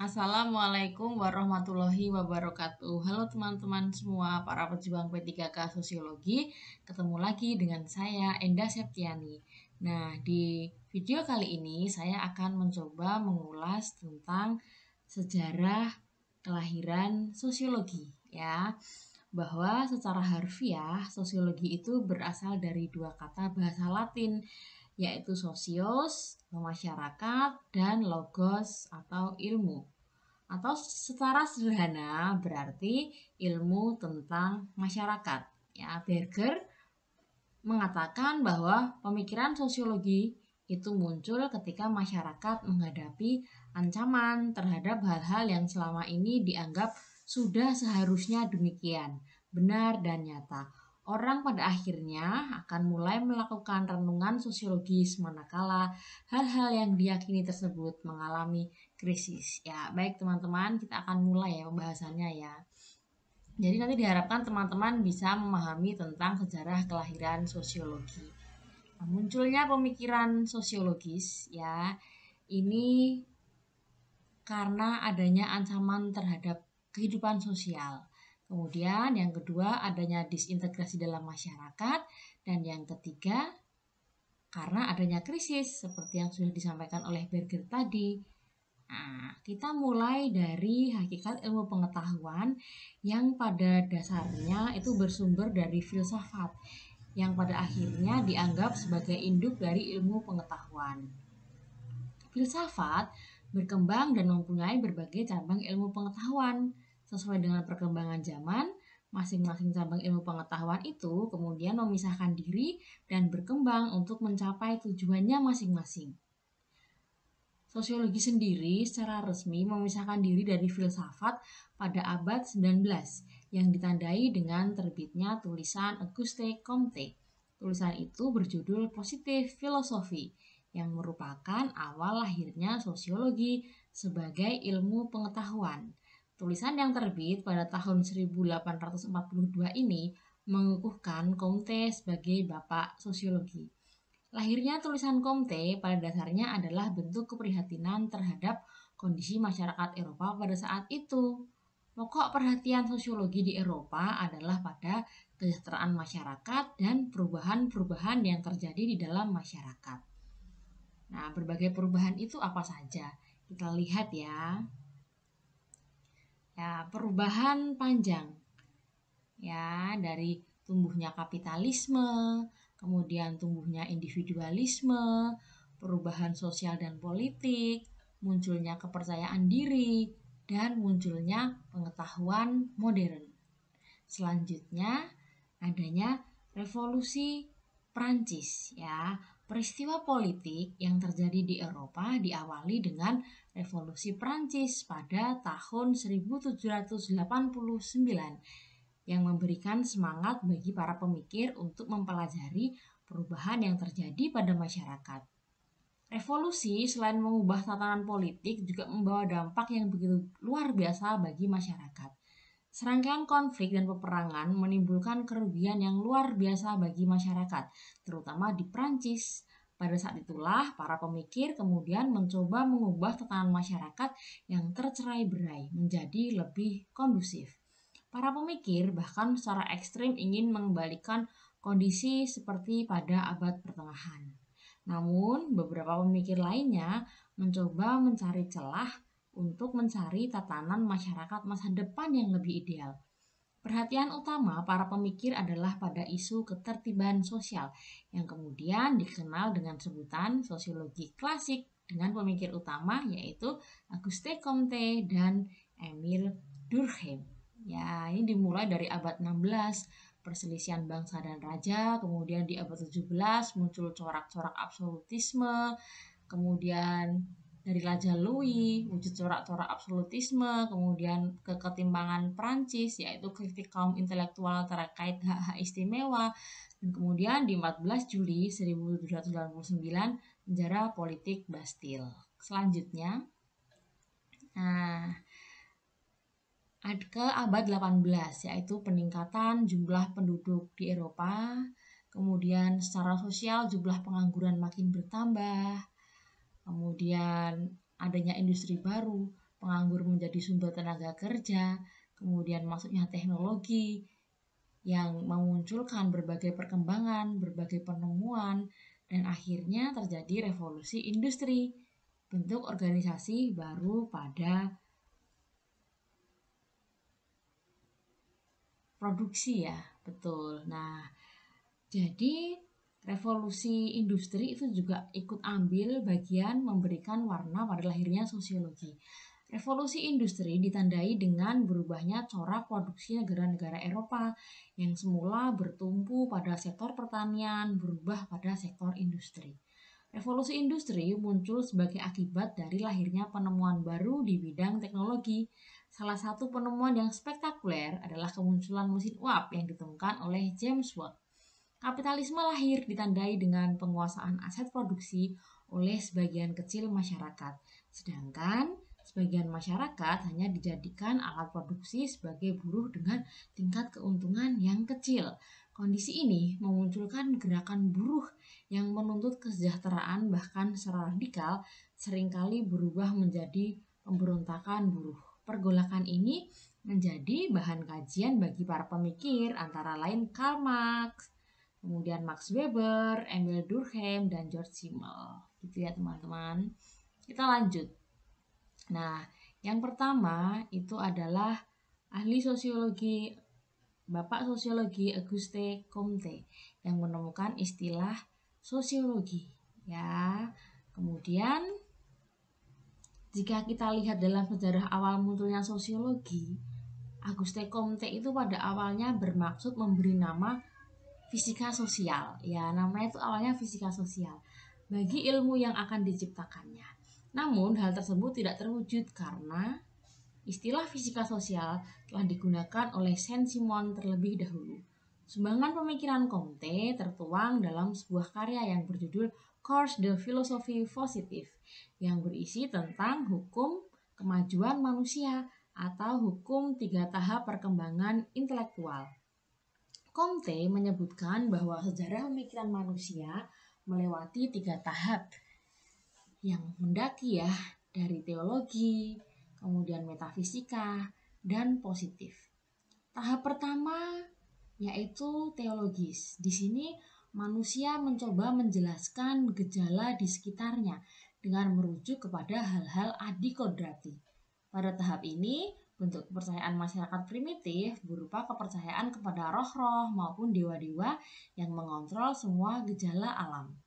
Assalamualaikum warahmatullahi wabarakatuh. Halo teman-teman semua, para pejuang P3K Sosiologi. Ketemu lagi dengan saya, Enda Septiani. Nah, di video kali ini saya akan mencoba mengulas tentang sejarah kelahiran sosiologi, ya. Bahwa secara harfiah, sosiologi itu berasal dari dua kata bahasa Latin, yaitu sosios, masyarakat, dan logos atau ilmu. Atau secara sederhana berarti ilmu tentang masyarakat. Ya, Berger mengatakan bahwa pemikiran sosiologi itu muncul ketika masyarakat menghadapi ancaman terhadap hal-hal yang selama ini dianggap sudah seharusnya demikian, benar dan nyata. Orang pada akhirnya akan mulai melakukan renungan sosiologis manakala hal-hal yang diyakini tersebut mengalami krisis. Ya, baik teman-teman, kita akan mulai ya pembahasannya ya. Jadi nanti diharapkan teman-teman bisa memahami tentang sejarah kelahiran sosiologi. Nah, munculnya pemikiran sosiologis ya, ini karena adanya ancaman terhadap kehidupan sosial. Kemudian yang kedua adanya disintegrasi dalam masyarakat, dan yang ketiga karena adanya krisis seperti yang sudah disampaikan oleh Berger tadi. Nah, kita mulai dari hakikat ilmu pengetahuan yang pada dasarnya itu bersumber dari filsafat, yang pada akhirnya dianggap sebagai induk dari ilmu pengetahuan. Filsafat berkembang dan mempunyai berbagai cabang ilmu pengetahuan. Sesuai dengan perkembangan zaman, masing-masing cabang ilmu pengetahuan itu kemudian memisahkan diri dan berkembang untuk mencapai tujuannya masing-masing. Sosiologi sendiri secara resmi memisahkan diri dari filsafat pada abad 19 yang ditandai dengan terbitnya tulisan Auguste Comte. Tulisan itu berjudul Positif Filosofi yang merupakan awal lahirnya sosiologi sebagai ilmu pengetahuan. Tulisan yang terbit pada tahun 1842 ini mengukuhkan Comte sebagai bapak sosiologi. Lahirnya tulisan Comte pada dasarnya adalah bentuk keprihatinan terhadap kondisi masyarakat Eropa pada saat itu. Pokok perhatian sosiologi di Eropa adalah pada kesejahteraan masyarakat dan perubahan-perubahan yang terjadi di dalam masyarakat. Nah, berbagai perubahan itu apa saja? Kita lihat ya. Ya, perubahan panjang. Ya, dari tumbuhnya kapitalisme, kemudian tumbuhnya individualisme, perubahan sosial dan politik, munculnya kepercayaan diri, dan munculnya pengetahuan modern. Selanjutnya, adanya revolusi Prancis ya. Peristiwa politik yang terjadi di Eropa diawali dengan revolusi Prancis pada tahun 1789 yang memberikan semangat bagi para pemikir untuk mempelajari perubahan yang terjadi pada masyarakat. Revolusi selain mengubah tatanan politik juga membawa dampak yang begitu luar biasa bagi masyarakat. Serangkaian konflik dan peperangan menimbulkan kerugian yang luar biasa bagi masyarakat, terutama di Prancis. Pada saat itulah para pemikir kemudian mencoba mengubah tatanan masyarakat yang tercerai-berai menjadi lebih kondusif. Para pemikir bahkan secara ekstrim ingin mengembalikan kondisi seperti pada abad pertengahan. Namun, beberapa pemikir lainnya mencoba mencari celah untuk mencari tatanan masyarakat masa depan yang lebih ideal. Perhatian utama para pemikir adalah pada isu ketertiban sosial yang kemudian dikenal dengan sebutan sosiologi klasik dengan pemikir utama yaitu Auguste Comte dan Emile Durkheim. Ya, ini dimulai dari abad 16, perselisihan bangsa dan raja, kemudian di abad 17 muncul corak-corak absolutisme, kemudian dari Raja Louis, wujud corak-corak absolutisme, kemudian ke ketimpangan Prancis, yaitu kritik kaum intelektual terkait hak-hak istimewa, dan kemudian di 14 Juli 1789 penjara politik Bastille. Selanjutnya, ke abad 18, yaitu peningkatan jumlah penduduk di Eropa, kemudian secara sosial jumlah pengangguran makin bertambah, kemudian adanya industri baru, penganggur menjadi sumber tenaga kerja, kemudian masuknya teknologi yang memunculkan berbagai perkembangan, berbagai penemuan, dan akhirnya terjadi revolusi industri, bentuk organisasi baru pada produksi ya, betul. Nah, jadi revolusi industri itu juga ikut ambil bagian memberikan warna pada lahirnya sosiologi. Revolusi industri ditandai dengan berubahnya corak produksi negara-negara Eropa yang semula bertumpu pada sektor pertanian berubah pada sektor industri. Revolusi industri muncul sebagai akibat dari lahirnya penemuan baru di bidang teknologi. Salah satu penemuan yang spektakuler adalah kemunculan mesin uap yang ditemukan oleh James Watt. Kapitalisme lahir ditandai dengan penguasaan aset produksi oleh sebagian kecil masyarakat, sedangkan sebagian masyarakat hanya dijadikan alat produksi sebagai buruh dengan tingkat keuntungan yang kecil. Kondisi ini memunculkan gerakan buruh yang menuntut kesejahteraan, bahkan secara radikal seringkali berubah menjadi pemberontakan buruh. Pergolakan ini menjadi bahan kajian bagi para pemikir antara lain Karl Marx, kemudian Max Weber, Emil Durkheim, dan George Simmel. Gitu ya teman-teman. Kita lanjut. Nah, yang pertama itu adalah ahli sosiologi, Bapak Sosiologi Auguste Comte yang menemukan istilah sosiologi. Ya, kemudian jika kita lihat dalam sejarah awal munculnya sosiologi, Auguste Comte itu pada awalnya bermaksud memberi nama fisika sosial. Ya, namanya itu awalnya fisika sosial bagi ilmu yang akan diciptakannya. Namun, hal tersebut tidak terwujud karena istilah fisika sosial telah digunakan oleh Saint-Simon terlebih dahulu. Sumbangan pemikiran Comte tertuang dalam sebuah karya yang berjudul Cours de Philosophie Positive yang berisi tentang hukum kemajuan manusia atau hukum 3 tahap perkembangan intelektual. Comte menyebutkan bahwa sejarah pemikiran manusia melewati 3 tahap yang mendaki ya, dari teologi, kemudian metafisika, dan positif. Tahap pertama yaitu teologis. Di sini manusia mencoba menjelaskan gejala di sekitarnya dengan merujuk kepada hal-hal adikodrati. Pada tahap ini, bentuk kepercayaan masyarakat primitif berupa kepercayaan kepada roh-roh maupun dewa-dewa yang mengontrol semua gejala alam.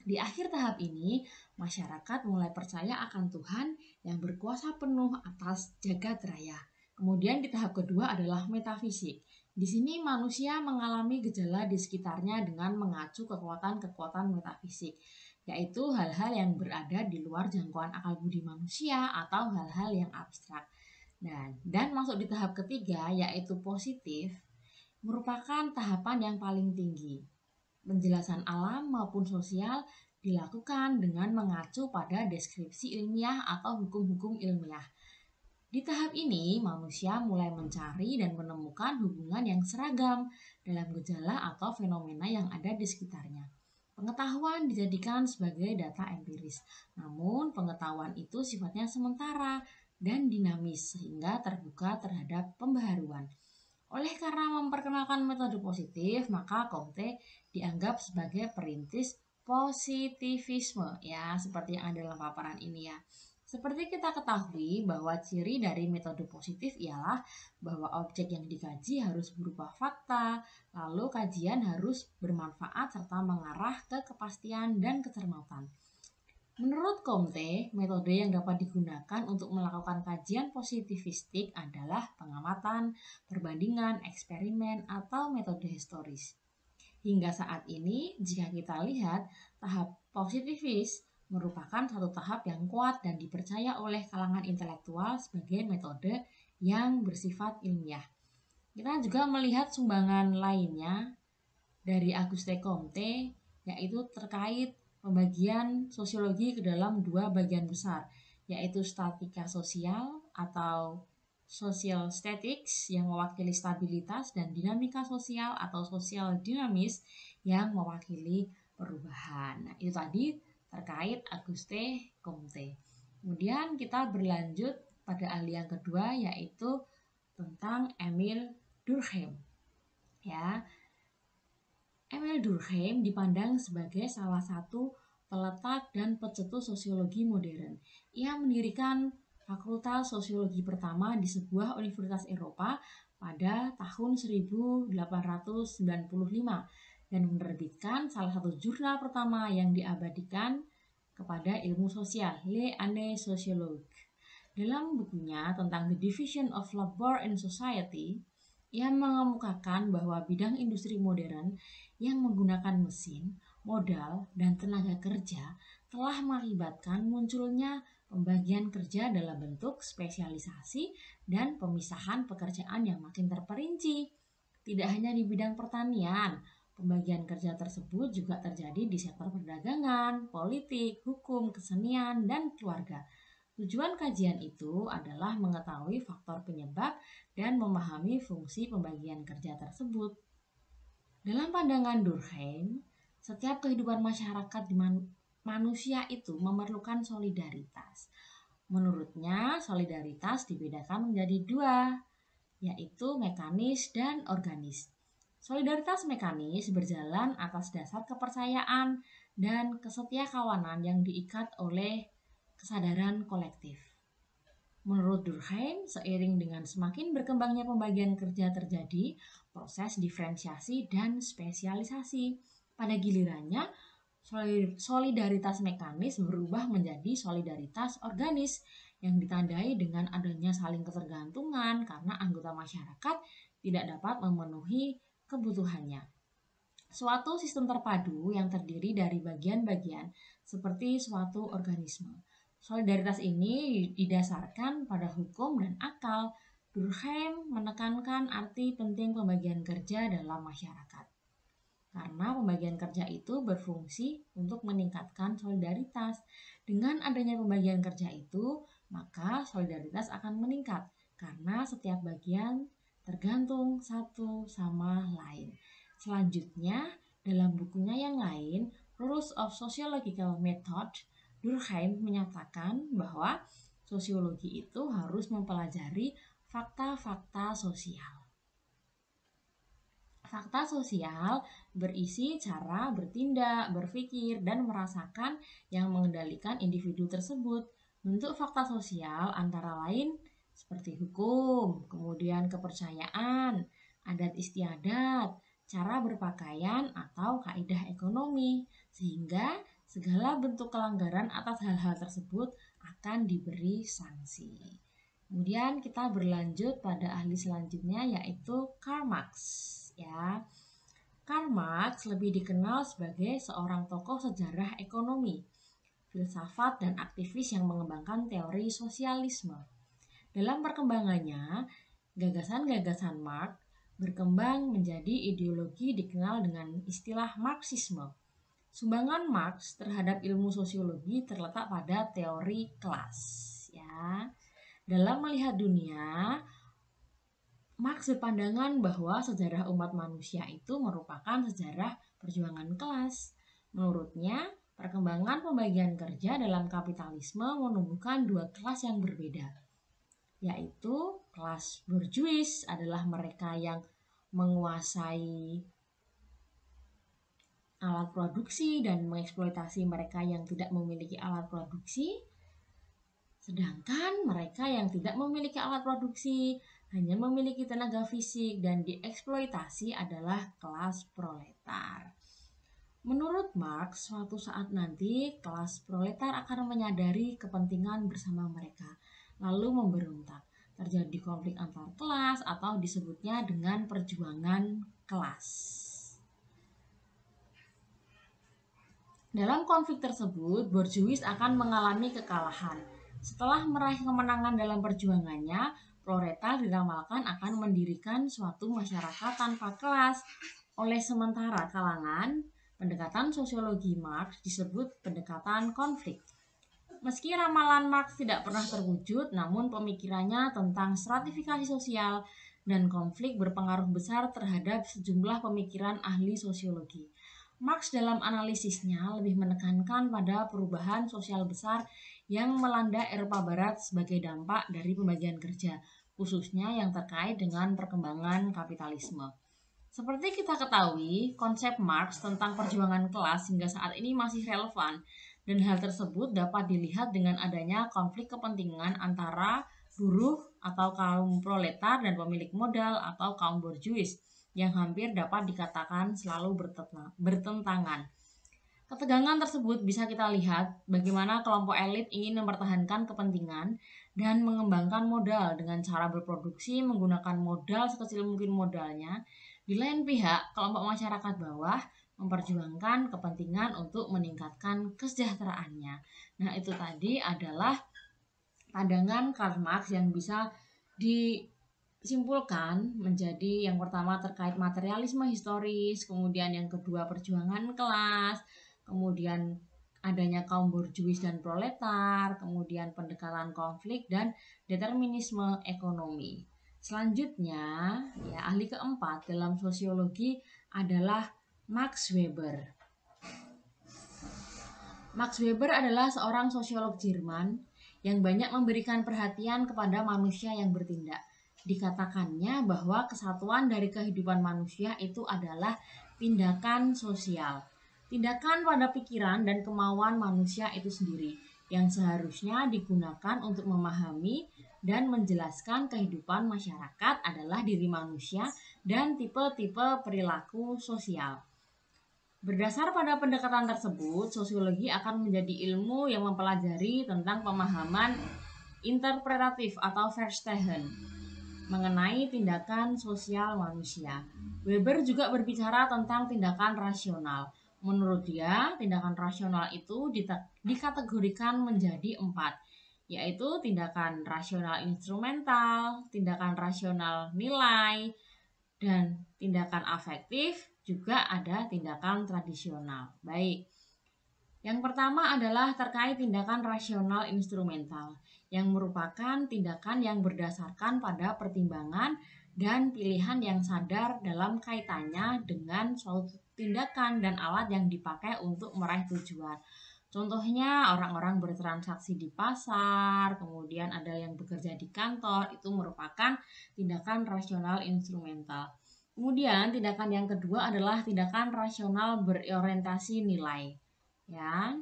Di akhir tahap ini, masyarakat mulai percaya akan Tuhan yang berkuasa penuh atas jagat raya. Kemudian di tahap kedua adalah metafisik. Di sini manusia mengalami gejala di sekitarnya dengan mengacu kekuatan-kekuatan metafisik, yaitu hal-hal yang berada di luar jangkauan akal budi manusia atau hal-hal yang abstrak. Dan masuk di tahap ketiga yaitu positif, merupakan tahapan yang paling tinggi. Penjelasan alam maupun sosial dilakukan dengan mengacu pada deskripsi ilmiah atau hukum-hukum ilmiah. Di tahap ini, manusia mulai mencari dan menemukan hubungan yang seragam dalam gejala atau fenomena yang ada di sekitarnya. Pengetahuan dijadikan sebagai data empiris, namun pengetahuan itu sifatnya sementara dan dinamis sehingga terbuka terhadap pembaharuan. Oleh karena memperkenalkan metode positif, maka Comte dianggap sebagai perintis positivisme ya, seperti yang ada dalam paparan ini ya. Seperti kita ketahui bahwa ciri dari metode positif ialah bahwa objek yang dikaji harus berupa fakta, lalu kajian harus bermanfaat serta mengarah ke kepastian dan kecermatan. Menurut Comte, metode yang dapat digunakan untuk melakukan kajian positivistik adalah pengamatan, perbandingan, eksperimen, atau metode historis. Hingga saat ini, jika kita lihat, tahap positivis merupakan satu tahap yang kuat dan dipercaya oleh kalangan intelektual sebagai metode yang bersifat ilmiah. Kita juga melihat sumbangan lainnya dari Auguste Comte, yaitu terkait pembagian sosiologi ke dalam 2 bagian besar, yaitu statika sosial atau social statics yang mewakili stabilitas dan dinamika sosial atau sosial dinamis yang mewakili perubahan. Nah, itu tadi terkait Auguste Comte. Kemudian kita berlanjut pada ahli yang kedua, yaitu tentang Emil Durkheim. Ya, Emil Durkheim dipandang sebagai salah satu peletak dan pencetus sosiologi modern. Ia mendirikan Fakultas Sosiologi pertama di sebuah universitas Eropa pada tahun 1895 dan menerbitkan salah satu jurnal pertama yang diabadikan kepada ilmu sosial, Les Années Sociologues. Dalam bukunya tentang The Division of Labor in Society, ia mengemukakan bahwa bidang industri modern yang menggunakan mesin, modal, dan tenaga kerja telah mengakibatkan munculnya pembagian kerja dalam bentuk spesialisasi dan pemisahan pekerjaan yang makin terperinci. Tidak hanya di bidang pertanian, pembagian kerja tersebut juga terjadi di sektor perdagangan, politik, hukum, kesenian, dan keluarga. Tujuan kajian itu adalah mengetahui faktor penyebab dan memahami fungsi pembagian kerja tersebut. Dalam pandangan Durkheim, setiap kehidupan masyarakat di manusia itu memerlukan solidaritas. Menurutnya, solidaritas dibedakan menjadi dua, yaitu mekanis dan organis. Solidaritas mekanis berjalan atas dasar kepercayaan dan kesetiakawanan yang diikat oleh kesadaran kolektif. Menurut Durkheim, seiring dengan semakin berkembangnya pembagian kerja terjadi proses diferensiasi dan spesialisasi. Pada gilirannya, solidaritas mekanis berubah menjadi solidaritas organis yang ditandai dengan adanya saling ketergantungan karena anggota masyarakat tidak dapat memenuhi kebutuhannya. Suatu sistem terpadu yang terdiri dari bagian-bagian seperti suatu organisme. Solidaritas ini didasarkan pada hukum dan akal. Durkheim menekankan arti penting pembagian kerja dalam masyarakat. Karena pembagian kerja itu berfungsi untuk meningkatkan solidaritas. Dengan adanya pembagian kerja itu, maka solidaritas akan meningkat karena setiap bagian tergantung satu sama lain. Selanjutnya, dalam bukunya yang lain, Rules of Sociological Method, Durkheim menyatakan bahwa sosiologi itu harus mempelajari fakta-fakta sosial. Fakta sosial berisi cara bertindak, berpikir, dan merasakan yang mengendalikan individu tersebut. Bentuk fakta sosial antara lain seperti hukum, kemudian kepercayaan, adat istiadat, cara berpakaian, atau kaidah ekonomi, sehingga segala bentuk pelanggaran atas hal-hal tersebut akan diberi sanksi. Kemudian kita berlanjut pada ahli selanjutnya, yaitu Karl Marx. Ya, Karl Marx lebih dikenal sebagai seorang tokoh sejarah ekonomi, filsafat, dan aktivis yang mengembangkan teori sosialisme. Dalam perkembangannya, gagasan-gagasan Marx berkembang menjadi ideologi dikenal dengan istilah Marxisme. Sumbangan Marx terhadap ilmu sosiologi terletak pada teori kelas. Ya, dalam melihat dunia, Marx berpandangan bahwa sejarah umat manusia itu merupakan sejarah perjuangan kelas. Menurutnya, perkembangan pembagian kerja dalam kapitalisme menumbuhkan dua kelas yang berbeda, yaitu kelas borjuis adalah mereka yang menguasai alat produksi dan mengeksploitasi mereka yang tidak memiliki alat produksi, sedangkan mereka yang tidak memiliki alat produksi hanya memiliki tenaga fisik dan dieksploitasi adalah kelas proletar. Menurut Marx, suatu saat nanti kelas proletar akan menyadari kepentingan bersama mereka, lalu memberontak. Terjadi konflik antar kelas atau disebutnya dengan perjuangan kelas. Dalam konflik tersebut, borjuis akan mengalami kekalahan. Setelah meraih kemenangan dalam perjuangannya, proletar diramalkan akan mendirikan suatu masyarakat tanpa kelas. Oleh sementara kalangan, pendekatan sosiologi Marx disebut pendekatan konflik. Meski ramalan Marx tidak pernah terwujud, namun pemikirannya tentang stratifikasi sosial dan konflik berpengaruh besar terhadap sejumlah pemikiran ahli sosiologi. Marx dalam analisisnya lebih menekankan pada perubahan sosial besar yang melanda Eropa Barat sebagai dampak dari pembagian kerja, khususnya yang terkait dengan perkembangan kapitalisme. Seperti kita ketahui, konsep Marx tentang perjuangan kelas hingga saat ini masih relevan, dan hal tersebut dapat dilihat dengan adanya konflik kepentingan antara buruh atau kaum proletar dan pemilik modal atau kaum borjuis yang hampir dapat dikatakan selalu bertentangan. Ketegangan tersebut bisa kita lihat bagaimana kelompok elit ingin mempertahankan kepentingan dan mengembangkan modal dengan cara berproduksi menggunakan modal sekecil mungkin modalnya. Di lain pihak, kelompok masyarakat bawah memperjuangkan kepentingan untuk meningkatkan kesejahteraannya. Nah, itu tadi adalah pandangan Karl Marx yang bisa disimpulkan menjadi yang pertama terkait materialisme historis, kemudian yang kedua perjuangan kelas, kemudian adanya kaum borjuis dan proletar, kemudian pendekatan konflik dan determinisme ekonomi. Selanjutnya, ya ahli keempat dalam sosiologi adalah Max Weber. Max Weber adalah seorang sosiolog Jerman yang banyak memberikan perhatian kepada manusia yang bertindak. Dikatakannya bahwa kesatuan dari kehidupan manusia itu adalah tindakan sosial. Tindakan pada pikiran dan kemauan manusia itu sendiri yang seharusnya digunakan untuk memahami dan menjelaskan kehidupan masyarakat adalah diri manusia dan tipe-tipe perilaku sosial. Berdasar pada pendekatan tersebut, sosiologi akan menjadi ilmu yang mempelajari tentang pemahaman interpretatif atau Verstehen mengenai tindakan sosial manusia. Weber juga berbicara tentang tindakan rasional. Menurut dia, tindakan rasional itu dikategorikan menjadi 4, yaitu tindakan rasional instrumental, tindakan rasional nilai, dan tindakan afektif, juga ada tindakan tradisional. Baik. Yang pertama adalah terkait tindakan rasional instrumental, yang merupakan tindakan yang berdasarkan pada pertimbangan dan pilihan yang sadar dalam kaitannya dengan suatu tindakan dan alat yang dipakai untuk meraih tujuan. Contohnya orang-orang bertransaksi di pasar, kemudian ada yang bekerja di kantor, itu merupakan tindakan rasional instrumental. Kemudian tindakan yang kedua adalah tindakan rasional berorientasi nilai, ya,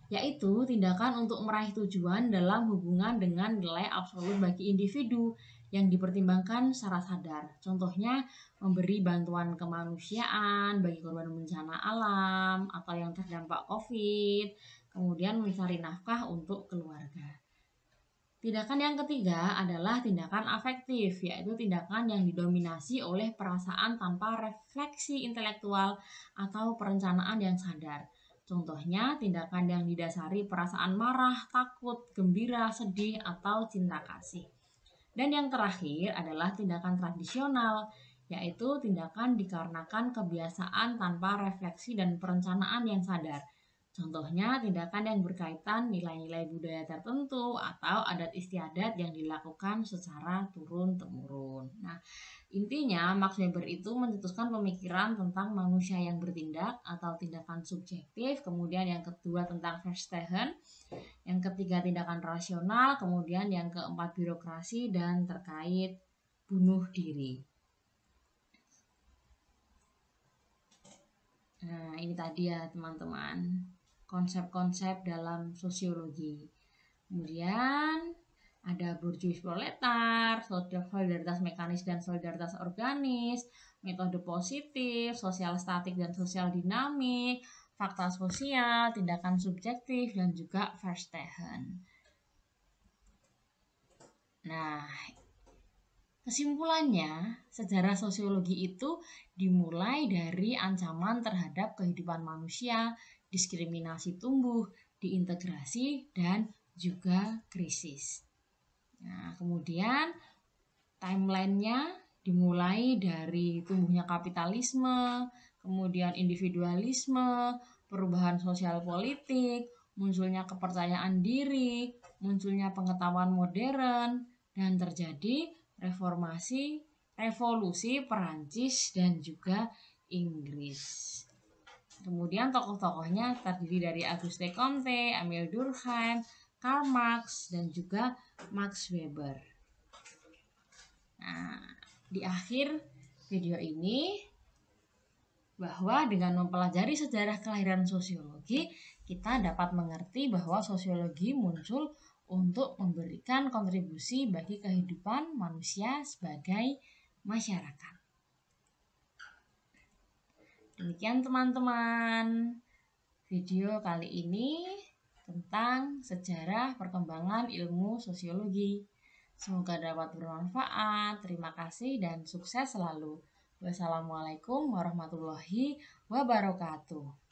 yaitu tindakan untuk meraih tujuan dalam hubungan dengan nilai absolut bagi individu yang dipertimbangkan secara sadar. Contohnya memberi bantuan kemanusiaan bagi korban bencana alam atau yang terdampak COVID, kemudian mencari nafkah untuk keluarga. Tindakan yang ketiga adalah tindakan afektif, yaitu tindakan yang didominasi oleh perasaan tanpa refleksi intelektual atau perencanaan yang sadar. Contohnya, tindakan yang didasari perasaan marah, takut, gembira, sedih, atau cinta kasih. Dan yang terakhir adalah tindakan tradisional, yaitu tindakan dikarenakan kebiasaan tanpa refleksi dan perencanaan yang sadar. Contohnya tindakan yang berkaitan nilai-nilai budaya tertentu atau adat istiadat yang dilakukan secara turun-temurun. Nah, intinya Max Weber itu mencetuskan pemikiran tentang manusia yang bertindak atau tindakan subjektif, kemudian yang kedua tentang Verstehen, yang ketiga tindakan rasional, kemudian yang keempat birokrasi dan terkait bunuh diri. Nah, ini tadi ya teman-teman, konsep-konsep dalam sosiologi. Kemudian ada borjuis proletar, solidaritas mekanis dan solidaritas organis, metode positif, sosial statik dan sosial dinamik, fakta sosial, tindakan subjektif, dan juga Verstehen. Nah, kesimpulannya, sejarah sosiologi itu dimulai dari ancaman terhadap kehidupan manusia, diskriminasi tumbuh, diintegrasi, dan juga krisis. Nah, kemudian timelinenya dimulai dari tumbuhnya kapitalisme, kemudian individualisme, perubahan sosial politik, munculnya kepercayaan diri, munculnya pengetahuan modern, dan terjadi revolusi Perancis dan juga Inggris. Kemudian tokoh-tokohnya terdiri dari Auguste Comte, Emile Durkheim, Karl Marx, dan juga Max Weber. Nah, di akhir video ini, bahwa dengan mempelajari sejarah kelahiran sosiologi, kita dapat mengerti bahwa sosiologi muncul untuk memberikan kontribusi bagi kehidupan manusia sebagai masyarakat. Demikian teman-teman, video kali ini tentang sejarah perkembangan ilmu sosiologi. Semoga dapat bermanfaat. Terima kasih dan sukses selalu. Wassalamualaikum warahmatullahi wabarakatuh.